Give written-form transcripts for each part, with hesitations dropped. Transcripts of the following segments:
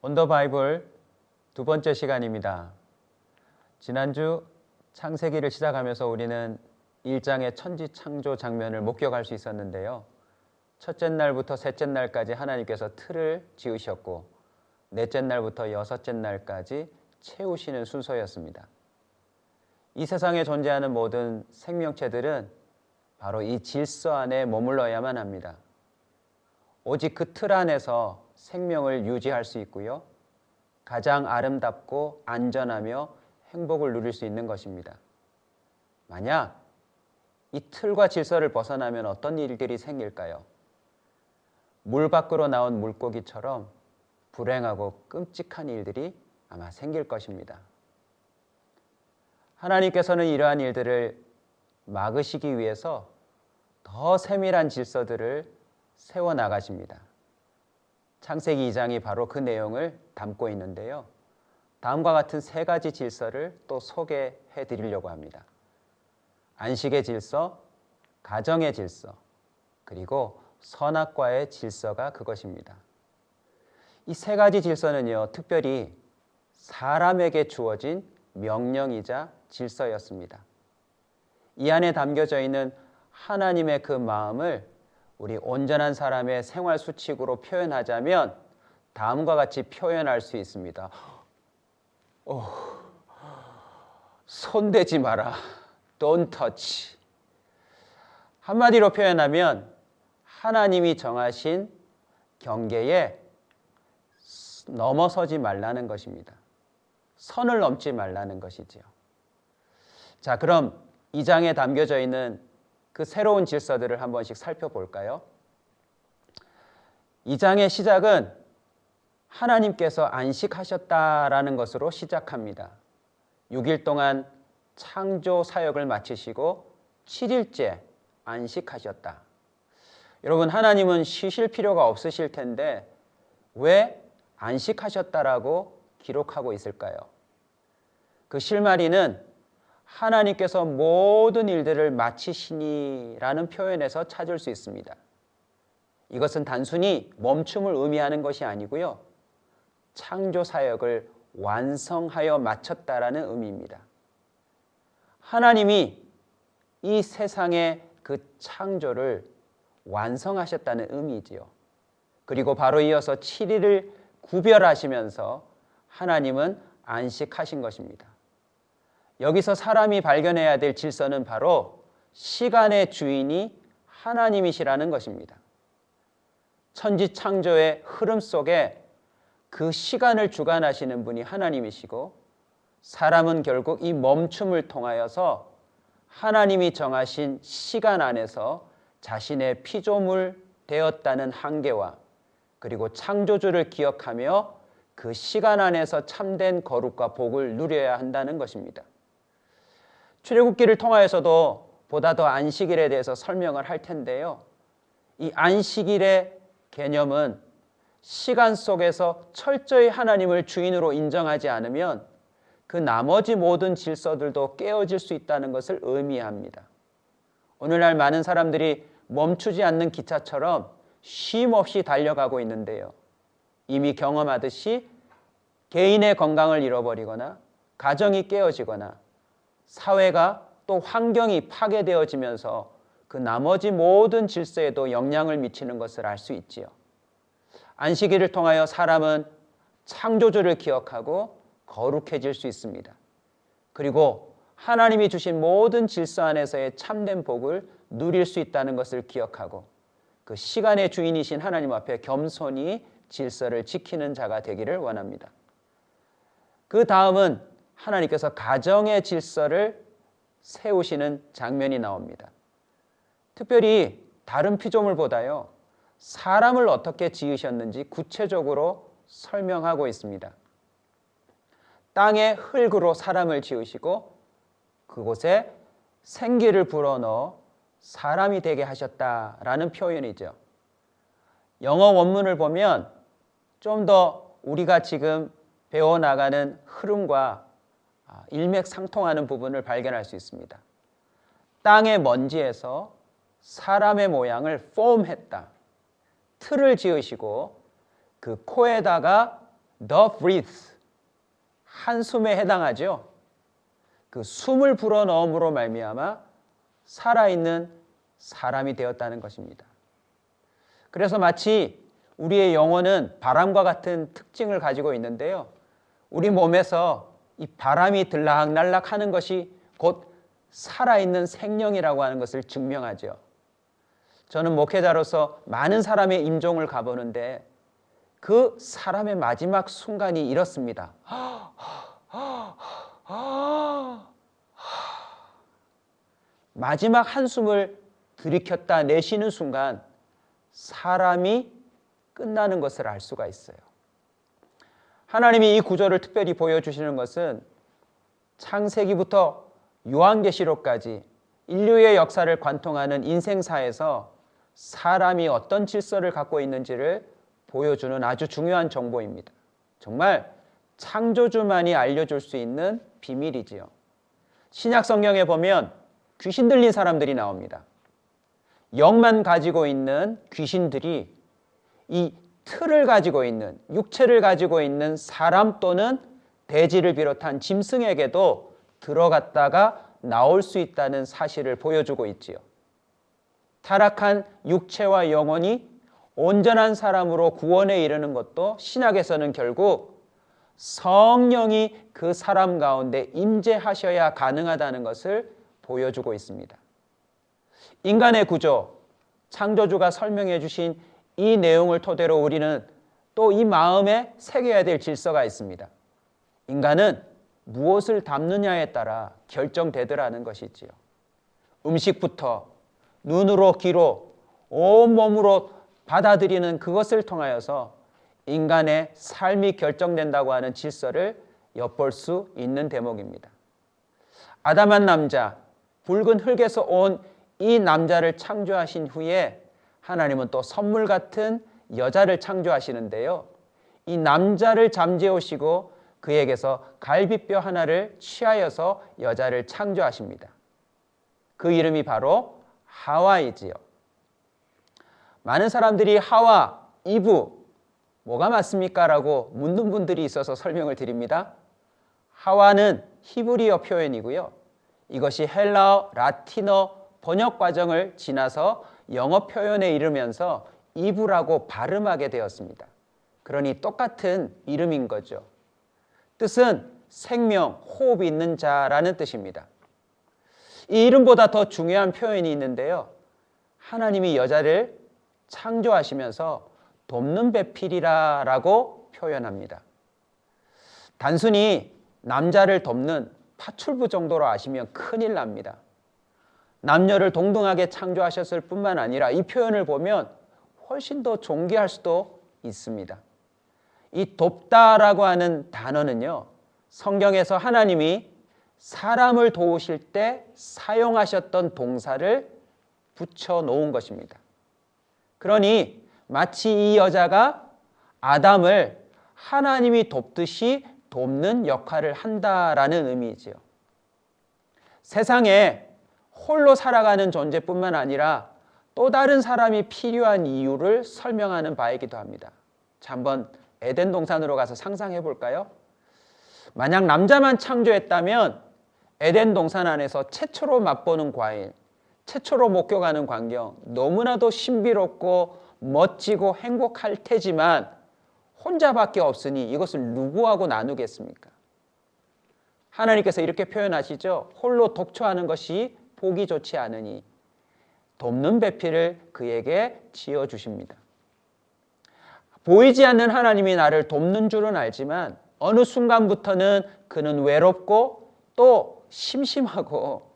온 더 바이블 두 번째 시간입니다. 지난주 창세기를 시작하면서 우리는 1장의 천지창조 장면을 목격할 수 있었는데요. 첫째 날부터 셋째 날까지 하나님께서 틀을 지으셨고 넷째 날부터 여섯째 날까지 채우시는 순서였습니다. 이 세상에 존재하는 모든 생명체들은 바로 이 질서 안에 머물러야만 합니다. 오직 그 틀 안에서 생명을 유지할 수 있고요. 가장 아름답고 안전하며 행복을 누릴 수 있는 것입니다. 만약 이 틀과 질서를 벗어나면 어떤 일들이 생길까요? 물 밖으로 나온 물고기처럼 불행하고 끔찍한 일들이 아마 생길 것입니다. 하나님께서는 이러한 일들을 막으시기 위해서 더 세밀한 질서들을 세워나가십니다. 창세기 2장이 바로 그 내용을 담고 있는데요. 다음과 같은 세 가지 질서를 또 소개해 드리려고 합니다. 안식의 질서, 가정의 질서, 그리고 선악과의 질서가 그것입니다. 이 세 가지 질서는요, 특별히 사람에게 주어진 명령이자 질서였습니다. 이 안에 담겨져 있는 하나님의 그 마음을 우리 온전한 사람의 생활 수칙으로 표현하자면 다음과 같이 표현할 수 있습니다. 손대지 마라. Don't touch. 한마디로 표현하면 하나님이 정하신 경계에 넘어서지 말라는 것입니다. 선을 넘지 말라는 것이지요. 자, 그럼 이 장에 담겨져 있는 그 새로운 질서들을 한 번씩 살펴볼까요? 이 장의 시작은 하나님께서 안식하셨다라는 것으로 시작합니다. 6일 동안 창조 사역을 마치시고 7일째 안식하셨다. 여러분, 하나님은 쉬실 필요가 없으실 텐데 왜 안식하셨다라고 기록하고 있을까요? 그 실마리는 하나님께서 모든 일들을 마치시니라는 표현에서 찾을 수 있습니다. 이것은 단순히 멈춤을 의미하는 것이 아니고요. 창조 사역을 완성하여 마쳤다라는 의미입니다. 하나님이 이 세상의 그 창조를 완성하셨다는 의미지요. 그리고 바로 이어서 7일을 구별하시면서 하나님은 안식하신 것입니다. 여기서 사람이 발견해야 될 질서는 바로 시간의 주인이 하나님이시라는 것입니다. 천지 창조의 흐름 속에 그 시간을 주관하시는 분이 하나님이시고 사람은 결국 이 멈춤을 통하여서 하나님이 정하신 시간 안에서 자신의 피조물 되었다는 한계와 그리고 창조주를 기억하며 그 시간 안에서 참된 거룩과 복을 누려야 한다는 것입니다. 출애굽기를 통하여서도 보다 더 안식일에 대해서 설명을 할 텐데요. 이 안식일의 개념은 시간 속에서 철저히 하나님을 주인으로 인정하지 않으면 그 나머지 모든 질서들도 깨어질 수 있다는 것을 의미합니다. 오늘날 많은 사람들이 멈추지 않는 기차처럼 쉼 없이 달려가고 있는데요. 이미 경험하듯이 개인의 건강을 잃어버리거나 가정이 깨어지거나 사회가 또 환경이 파괴되어지면서 그 나머지 모든 질서에도 영향을 미치는 것을 알 수 있지요. 안식일을 통하여 사람은 창조주를 기억하고 거룩해질 수 있습니다. 그리고 하나님이 주신 모든 질서 안에서의 참된 복을 누릴 수 있다는 것을 기억하고 그 시간의 주인이신 하나님 앞에 겸손히 질서를 지키는 자가 되기를 원합니다. 그 다음은 하나님께서 가정의 질서를 세우시는 장면이 나옵니다. 특별히 다른 피조물보다요, 사람을 어떻게 지으셨는지 구체적으로 설명하고 있습니다. 땅의 흙으로 사람을 지으시고 그곳에 생기를 불어넣어 사람이 되게 하셨다라는 표현이죠. 영어 원문을 보면 좀 더 우리가 지금 배워나가는 흐름과 일맥상통하는 부분을 발견할 수 있습니다. 땅의 먼지에서 사람의 모양을 폼했다. 틀을 지으시고 그 코에다가 the breath, 한숨에 해당하죠. 그 숨을 불어넣음으로 말미암아 살아있는 사람이 되었다는 것입니다. 그래서 마치 우리의 영혼은 바람과 같은 특징을 가지고 있는데요. 우리 몸에서 이 바람이 들락날락 하는 것이 곧 살아있는 생명이라고 하는 것을 증명하죠. 저는 목회자로서 많은 사람의 임종을 가보는데 그 사람의 마지막 순간이 이렇습니다. 마지막 한숨을 들이켰다 내쉬는 순간 사람이 끝나는 것을 알 수가 있어요. 하나님이 이 구절을 특별히 보여주시는 것은 창세기부터 요한계시록까지 인류의 역사를 관통하는 인생사에서 사람이 어떤 질서를 갖고 있는지를 보여주는 아주 중요한 정보입니다. 정말 창조주만이 알려줄 수 있는 비밀이지요. 신약 성경에 보면 귀신 들린 사람들이 나옵니다. 영만 가지고 있는 귀신들이 이 틀을 가지고 있는, 육체를 가지고 있는 사람 또는 돼지를 비롯한 짐승에게도 들어갔다가 나올 수 있다는 사실을 보여주고 있지요. 타락한 육체와 영혼이 온전한 사람으로 구원에 이르는 것도 신약에서는 결국 성령이 그 사람 가운데 임재하셔야 가능하다는 것을 보여주고 있습니다. 인간의 구조, 창조주가 설명해 주신 이 내용을 토대로 우리는 또 이 마음에 새겨야 될 질서가 있습니다. 인간은 무엇을 담느냐에 따라 결정되더라는 것이지요. 음식부터 눈으로 귀로 온몸으로 받아들이는 그것을 통하여서 인간의 삶이 결정된다고 하는 질서를 엿볼 수 있는 대목입니다. 아담한 남자, 붉은 흙에서 온 이 남자를 창조하신 후에 하나님은 또 선물 같은 여자를 창조하시는데요. 이 남자를 잠재우시고 그에게서 갈비뼈 하나를 취하여서 여자를 창조하십니다. 그 이름이 바로 하와이지요. 많은 사람들이 하와, 이브, 뭐가 맞습니까? 라고 묻는 분들이 있어서 설명을 드립니다. 하와는 히브리어 표현이고요. 이것이 헬라어, 라틴어 번역 과정을 지나서 영어 표현에 이르면서 이브라고 발음하게 되었습니다. 그러니 똑같은 이름인 거죠. 뜻은 생명, 호흡이 있는 자라는 뜻입니다. 이 이름보다 더 중요한 표현이 있는데요. 하나님이 여자를 창조하시면서 돕는 배필이라고 표현합니다. 단순히 남자를 돕는 파출부 정도로 아시면 큰일 납니다. 남녀를 동등하게 창조하셨을 뿐만 아니라 이 표현을 보면 훨씬 더 존귀할 수도 있습니다. 이 돕다라고 하는 단어는요, 성경에서 하나님이 사람을 도우실 때 사용하셨던 동사를 붙여 놓은 것입니다. 그러니 마치 이 여자가 아담을 하나님이 돕듯이 돕는 역할을 한다라는 의미이지요. 세상에 홀로 살아가는 존재뿐만 아니라 또 다른 사람이 필요한 이유를 설명하는 바이기도 합니다. 자, 한번 에덴 동산으로 가서 상상해 볼까요? 만약 남자만 창조했다면 에덴 동산 안에서 최초로 맛보는 과일, 최초로 목격하는 광경, 너무나도 신비롭고 멋지고 행복할 테지만 혼자밖에 없으니 이것을 누구하고 나누겠습니까? 하나님께서 이렇게 표현하시죠. 홀로 독초하는 것이 보기 좋지 않으니 돕는 배필을 그에게 지어주십니다. 보이지 않는 하나님이 나를 돕는 줄은 알지만 어느 순간부터는 그는 외롭고 또 심심하고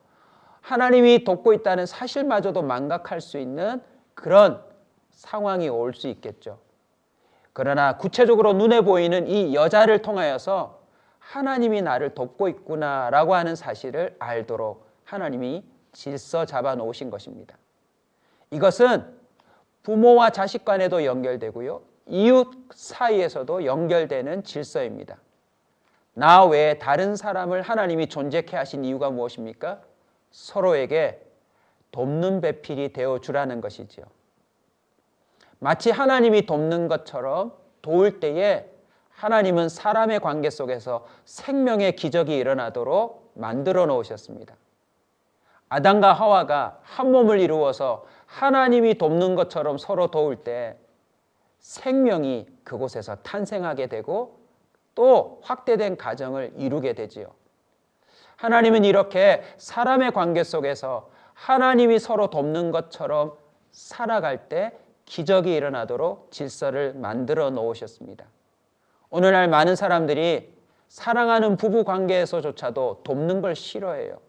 하나님이 돕고 있다는 사실마저도 망각할 수 있는 그런 상황이 올 수 있겠죠. 그러나 구체적으로 눈에 보이는 이 여자를 통하여서 하나님이 나를 돕고 있구나라고 하는 사실을 알도록 하나님이 질서 잡아 놓으신 것입니다. 이것은 부모와 자식 간에도 연결되고요. 이웃 사이에서도 연결되는 질서입니다. 나 외에 다른 사람을 하나님이 존재케 하신 이유가 무엇입니까? 서로에게 돕는 배필이 되어주라는 것이지요. 마치 하나님이 돕는 것처럼 도울 때에 하나님은 사람의 관계 속에서 생명의 기적이 일어나도록 만들어 놓으셨습니다. 아담과 하와가 한 몸을 이루어서 하나님이 돕는 것처럼 서로 도울 때 생명이 그곳에서 탄생하게 되고 또 확대된 가정을 이루게 되지요. 하나님은 이렇게 사람의 관계 속에서 하나님이 서로 돕는 것처럼 살아갈 때 기적이 일어나도록 질서를 만들어 놓으셨습니다. 오늘날 많은 사람들이 사랑하는 부부 관계에서조차도 돕는 걸 싫어해요.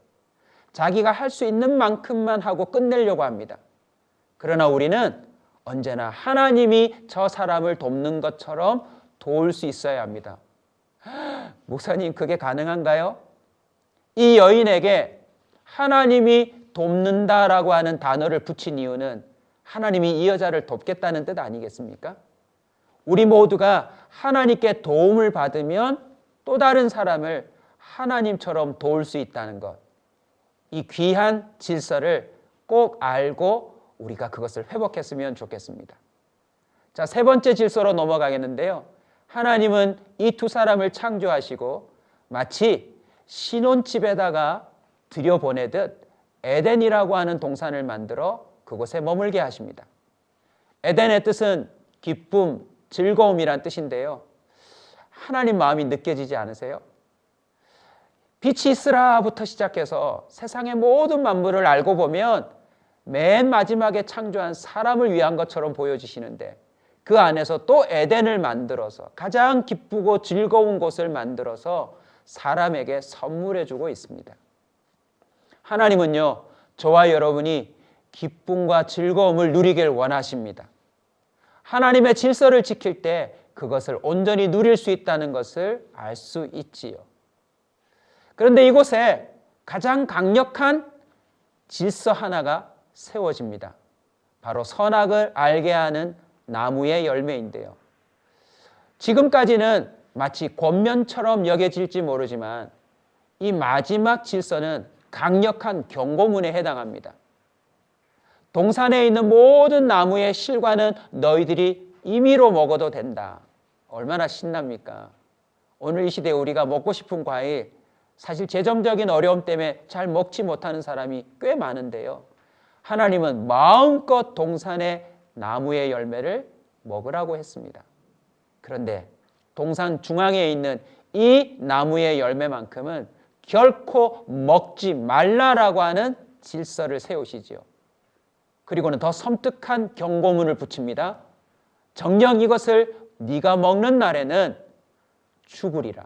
자기가 할 수 있는 만큼만 하고 끝내려고 합니다. 그러나 우리는 언제나 하나님이 저 사람을 돕는 것처럼 도울 수 있어야 합니다. 목사님, 그게 가능한가요? 이 여인에게 하나님이 돕는다라고 하는 단어를 붙인 이유는 하나님이 이 여자를 돕겠다는 뜻 아니겠습니까? 우리 모두가 하나님께 도움을 받으면 또 다른 사람을 하나님처럼 도울 수 있다는 것. 이 귀한 질서를 꼭 알고 우리가 그것을 회복했으면 좋겠습니다. 자, 세 번째 질서로 넘어가겠는데요. 하나님은 이 두 사람을 창조하시고 마치 신혼집에다가 들여보내듯 에덴이라고 하는 동산을 만들어 그곳에 머물게 하십니다. 에덴의 뜻은 기쁨, 즐거움이란 뜻인데요. 하나님 마음이 느껴지지 않으세요? 빛이 있으라부터 시작해서 세상의 모든 만물을 알고 보면 맨 마지막에 창조한 사람을 위한 것처럼 보여지시는데 그 안에서 또 에덴을 만들어서 가장 기쁘고 즐거운 곳을 만들어서 사람에게 선물해 주고 있습니다. 하나님은요, 저와 여러분이 기쁨과 즐거움을 누리길 원하십니다. 하나님의 질서를 지킬 때 그것을 온전히 누릴 수 있다는 것을 알 수 있지요. 그런데 이곳에 가장 강력한 질서 하나가 세워집니다. 바로 선악을 알게 하는 나무의 열매인데요. 지금까지는 마치 권면처럼 여겨질지 모르지만 이 마지막 질서는 강력한 경고문에 해당합니다. 동산에 있는 모든 나무의 실과는 너희들이 임의로 먹어도 된다. 얼마나 신납니까? 오늘 이 시대에 우리가 먹고 싶은 과일, 사실 재정적인 어려움 때문에 잘 먹지 못하는 사람이 꽤 많은데요. 하나님은 마음껏 동산의 나무의 열매를 먹으라고 했습니다. 그런데 동산 중앙에 있는 이 나무의 열매만큼은 결코 먹지 말라라고 하는 질서를 세우시지요. 그리고는 더 섬뜩한 경고문을 붙입니다. 정녕 이것을 네가 먹는 날에는 죽으리라.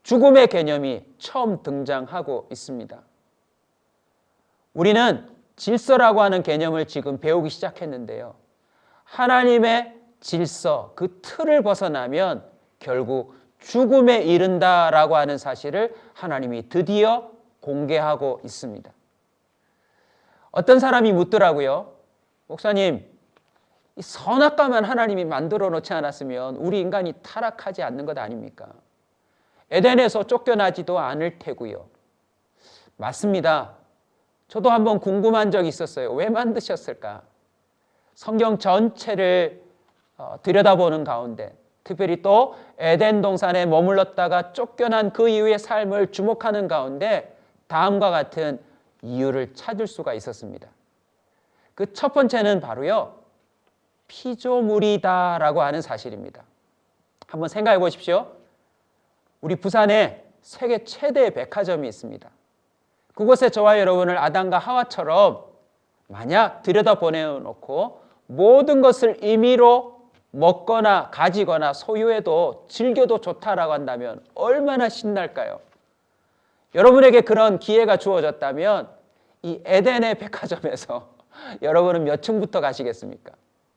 죽음의 개념이 처음 등장하고 있습니다. 우리는 질서라고 하는 개념을 지금 배우기 시작했는데요. 하나님의 질서, 그 틀을 벗어나면 결국 죽음에 이른다라고 하는 사실을 하나님이 드디어 공개하고 있습니다. 어떤 사람이 묻더라고요. 목사님, 이 선악과만 하나님이 만들어 놓지 않았으면 우리 인간이 타락하지 않는 것 아닙니까? 에덴에서 쫓겨나지도 않을 테고요. 맞습니다. 저도 한번 궁금한 적이 있었어요. 왜 만드셨을까? 성경 전체를 들여다보는 가운데 특별히 또 에덴 동산에 머물렀다가 쫓겨난 그 이후의 삶을 주목하는 가운데 다음과 같은 이유를 찾을 수가 있었습니다. 그 첫 번째는 바로요, 피조물이다라고 하는 사실입니다. 한번 생각해 보십시오. 우리 부산에 세계 최대의 백화점이 있습니다. 그곳에 저와 여러분을 아담과 하와처럼 만약 들여다보내놓고 모든 것을 임의로 먹거나 가지거나 소유해도 즐겨도 좋다라고 한다면 얼마나 신날까요? 여러분에게 그런 기회가 주어졌다면 이 에덴의 백화점에서 여러분은 몇 층부터 가시겠습니까?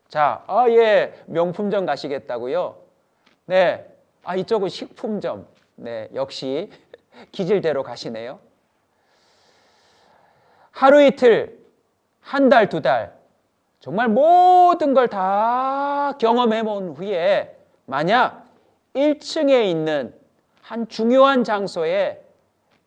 자, 예, 명품점 가시겠다고요? 네, 이쪽은 식품점. 네, 역시 기질대로 가시네요. 하루 이틀, 한 달, 두 달, 정말 모든 걸 다 경험해 본 후에 만약 1층에 있는 한 중요한 장소에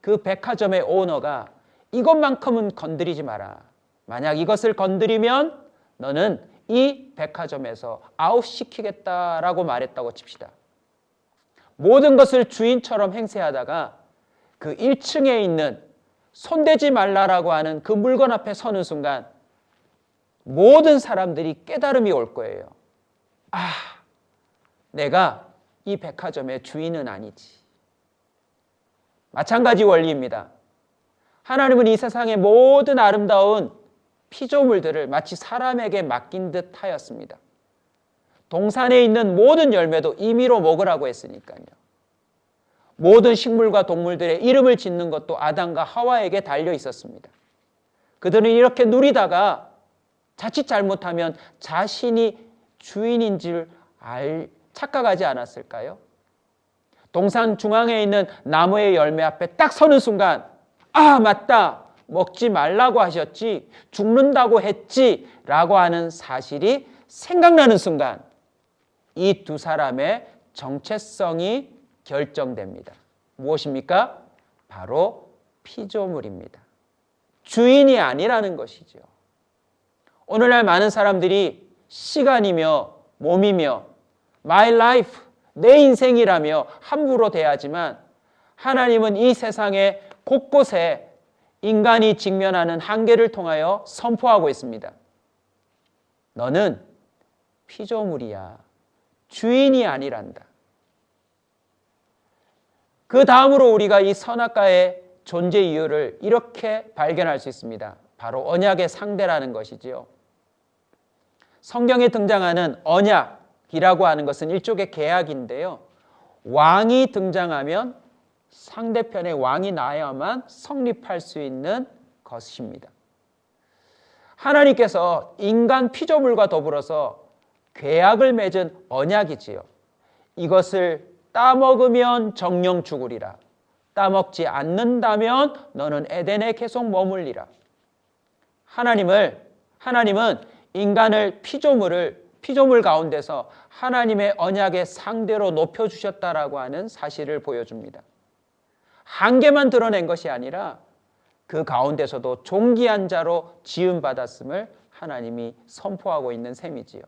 그 백화점의 오너가 이것만큼은 건드리지 마라. 만약 이것을 건드리면 너는 이 백화점에서 아웃시키겠다라고 말했다고 칩시다. 모든 것을 주인처럼 행세하다가 그 1층에 있는 손대지 말라라고 하는 그 물건 앞에 서는 순간 모든 사람들이 깨달음이 올 거예요. 아, 내가 이 백화점의 주인은 아니지. 마찬가지 원리입니다. 하나님은 이 세상의 모든 아름다운 피조물들을 마치 사람에게 맡긴 듯 하였습니다. 동산에 있는 모든 열매도 임의로 먹으라고 했으니까요. 모든 식물과 동물들의 이름을 짓는 것도 아담과 하와에게 달려 있었습니다. 그들은 이렇게 누리다가 자칫 잘못하면 자신이 주인인 줄 착각하지 않았을까요? 동산 중앙에 있는 나무의 열매 앞에 딱 서는 순간 아, 맞다. 먹지 말라고 하셨지, 죽는다고 했지 라고 하는 사실이 생각나는 순간 이 두 사람의 정체성이 결정됩니다. 무엇입니까? 바로 피조물입니다. 주인이 아니라는 것이죠. 오늘날 많은 사람들이 시간이며 몸이며 my life, 내 인생이라며 함부로 대하지만 하나님은 이 세상의 곳곳에 인간이 직면하는 한계를 통하여 선포하고 있습니다. 너는 피조물이야. 주인이 아니란다. 그 다음으로 우리가 이 선악과의 존재 이유를 이렇게 발견할 수 있습니다. 바로 언약의 상대라는 것이지요. 성경에 등장하는 언약이라고 하는 것은 일종의 계약인데요. 왕이 등장하면 상대편의 왕이 나야만 성립할 수 있는 것입니다. 하나님께서 인간 피조물과 더불어서 계약을 맺은 언약이지요. 이것을 따먹으면 정령 죽으리라. 따먹지 않는다면 너는 에덴에 계속 머물리라. 하나님은 인간을 피조물 가운데서 하나님의 언약의 상대로 높여주셨다라고 하는 사실을 보여줍니다. 한계만 드러낸 것이 아니라 그 가운데서도 존귀한 자로 지음받았음을 하나님이 선포하고 있는 셈이지요.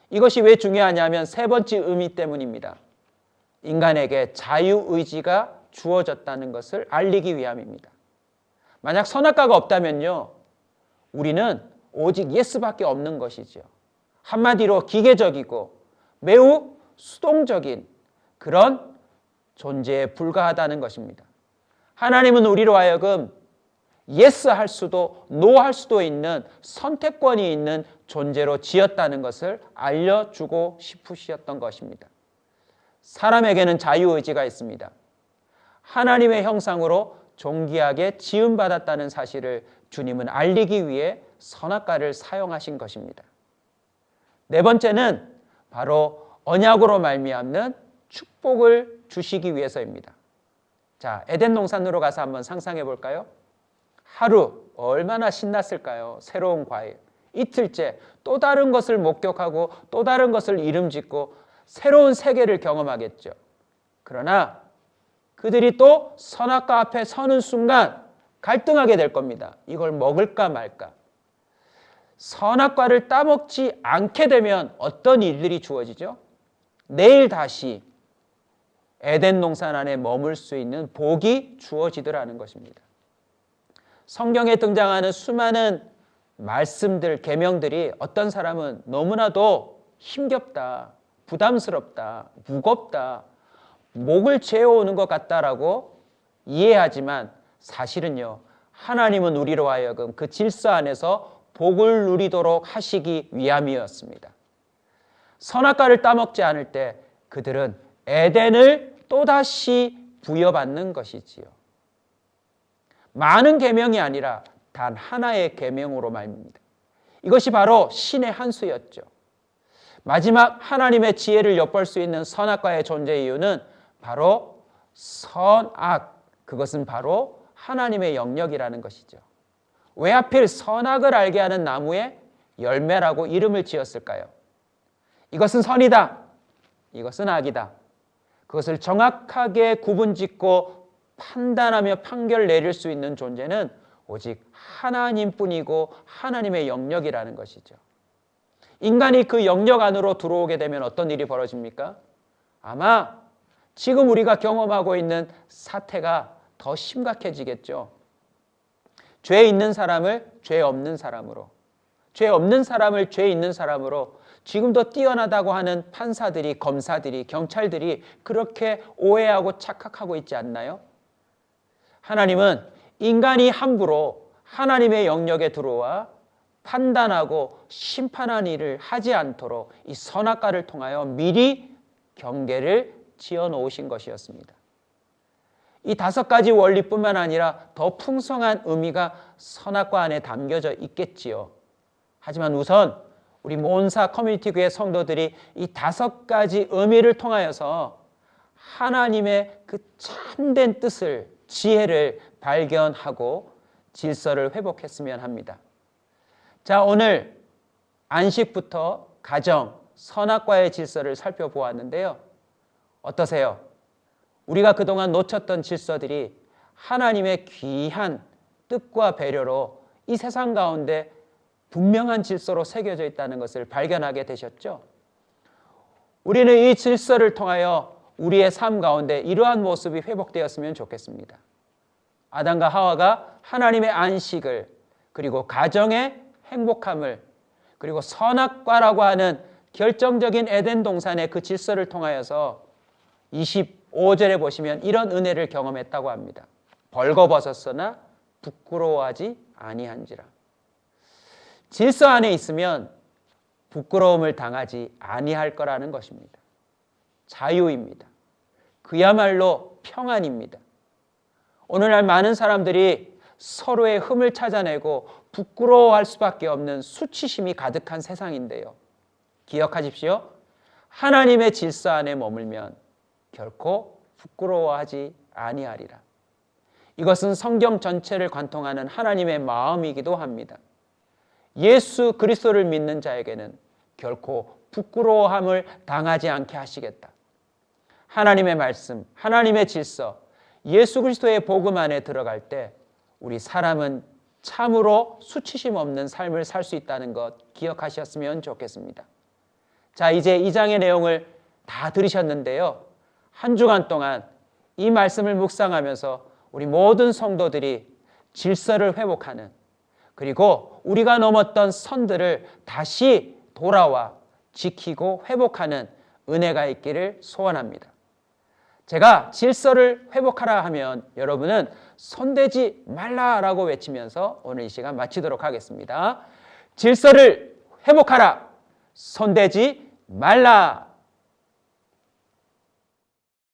이것이 왜 중요하냐면 세 번째 의미 때문입니다. 인간에게 자유의지가 주어졌다는 것을 알리기 위함입니다. 만약 선악과가 없다면요, 우리는 오직 예스밖에 없는 것이죠. 한마디로 기계적이고 매우 수동적인 그런 존재에 불과하다는 것입니다. 하나님은 우리로 하여금 예스 할 수도 노 할 수도 있는 선택권이 있는 존재로 지었다는 것을 알려주고 싶으셨던 것입니다. 사람에게는 자유의지가 있습니다. 하나님의 형상으로 존귀하게 지음받았다는 사실을 주님은 알리기 위해 선악과를 사용하신 것입니다. 네 번째는 바로 언약으로 말미암는 축복을 주시기 위해서입니다. 자, 에덴 동산으로 가서 한번 상상해 볼까요? 하루 얼마나 신났을까요? 새로운 과일. 이틀째 또 다른 것을 목격하고 또 다른 것을 이름짓고 새로운 세계를 경험하겠죠. 그러나 그들이 또 선악과 앞에 서는 순간 갈등하게 될 겁니다. 이걸 먹을까 말까. 선악과를 따먹지 않게 되면 어떤 일들이 주어지죠? 내일 다시 에덴 동산 안에 머물 수 있는 복이 주어지더라는 것입니다. 성경에 등장하는 수많은 말씀들, 계명들이 어떤 사람은 너무나도 힘겹다, 부담스럽다, 무겁다, 목을 죄어오는 것 같다라고 이해하지만 사실은요, 하나님은 우리로 하여금 그 질서 안에서 복을 누리도록 하시기 위함이었습니다. 선악과를 따먹지 않을 때 그들은 에덴을 또다시 부여받는 것이지요. 많은 계명이 아니라 단 하나의 계명으로 말입니다. 이것이 바로 신의 한 수였죠. 마지막 하나님의 지혜를 엿볼 수 있는 선악과의 존재 이유는 바로 선악, 그것은 바로 하나님의 영역이라는 것이죠. 왜 하필 선악을 알게 하는 나무에 열매라고 이름을 지었을까요? 이것은 선이다, 이것은 악이다. 그것을 정확하게 구분짓고 판단하며 판결 내릴 수 있는 존재는 오직 하나님뿐이고 하나님의 영역이라는 것이죠. 인간이 그 영역 안으로 들어오게 되면 어떤 일이 벌어집니까? 아마 지금 우리가 경험하고 있는 사태가 더 심각해지겠죠. 죄 있는 사람을 죄 없는 사람으로, 죄 없는 사람을 죄 있는 사람으로 지금도 뛰어나다고 하는 판사들이, 검사들이, 경찰들이 그렇게 오해하고 착각하고 있지 않나요? 하나님은 인간이 함부로 하나님의 영역에 들어와 판단하고 심판한 일을 하지 않도록 이 선악과를 통하여 미리 경계를 지어 놓으신 것이었습니다. 이 5가지 원리뿐만 아니라 더 풍성한 의미가 선악과 안에 담겨져 있겠지요. 하지만 우선 우리 몬사 커뮤니티 교회 성도들이 이 5가지 의미를 통하여서 하나님의 그 참된 뜻을, 지혜를 발견하고 질서를 회복했으면 합니다. 자, 오늘 안식부터 가정, 선악과의 질서를 살펴보았는데요. 어떠세요? 우리가 그동안 놓쳤던 질서들이 하나님의 귀한 뜻과 배려로 이 세상 가운데 분명한 질서로 새겨져 있다는 것을 발견하게 되셨죠? 우리는 이 질서를 통하여 우리의 삶 가운데 이러한 모습이 회복되었으면 좋겠습니다. 아담과 하와가 하나님의 안식을, 그리고 가정의 행복함을, 그리고 선악과라고 하는 결정적인 에덴 동산의 그 질서를 통하여서 25절에 보시면 이런 은혜를 경험했다고 합니다. 벌거벗었으나 부끄러워하지 아니한지라. 질서 안에 있으면 부끄러움을 당하지 아니할 거라는 것입니다. 자유입니다. 그야말로 평안입니다. 오늘날 많은 사람들이 서로의 흠을 찾아내고 부끄러워할 수밖에 없는 수치심이 가득한 세상인데요. 기억하십시오. 하나님의 질서 안에 머물면 결코 부끄러워하지 아니하리라. 이것은 성경 전체를 관통하는 하나님의 마음이기도 합니다. 예수 그리스도를 믿는 자에게는 결코 부끄러워함을 당하지 않게 하시겠다. 하나님의 말씀, 하나님의 질서, 예수 그리스도의 복음 안에 들어갈 때 우리 사람은 참으로 수치심 없는 삶을 살 수 있다는 것 기억하셨으면 좋겠습니다. 자, 이제 2장의 내용을 다 들으셨는데요. 한 주간 동안 이 말씀을 묵상하면서 우리 모든 성도들이 질서를 회복하는, 그리고 우리가 넘었던 선들을 다시 돌아와 지키고 회복하는 은혜가 있기를 소원합니다. 제가 질서를 회복하라 하면 여러분은 손대지 말라라고 외치면서 오늘 이 시간 마치도록 하겠습니다. 질서를 회복하라, 손대지 말라.